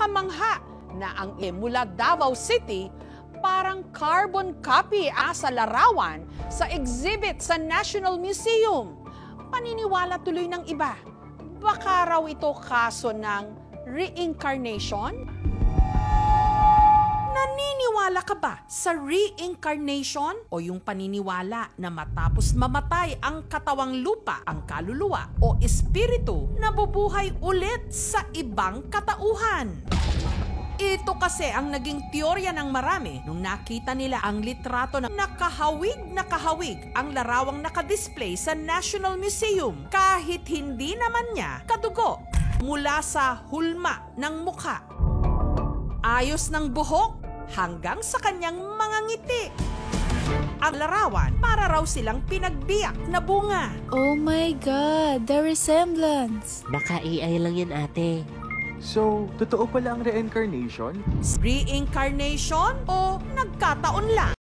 nakakamangha na ang mula Davao City parang carbon copy sa larawan sa exhibit sa National Museum. Paniniwala tuloy ng iba, baka raw ito kaso ng reincarnation? Naniniwala ka ba sa reincarnation o yung paniniwala na matapos mamatay ang katawang lupa, ang kaluluwa o espiritu, nabubuhay ulit sa ibang katauhan? Ito kasi ang naging teorya ng marami nung nakita nila ang litrato na nakahawig ang larawang nakadisplay sa National Museum kahit hindi naman niya kadugo mula sa hulma ng mukha, ayos ng buhok hanggang sa kanyang mga ngiti. Ang larawan para raw silang pinagbiyak na bunga. Oh my God, the resemblance. Baka AI lang yan, ate. So, totoo pala ang reincarnation? Reincarnation o nagkataon lang?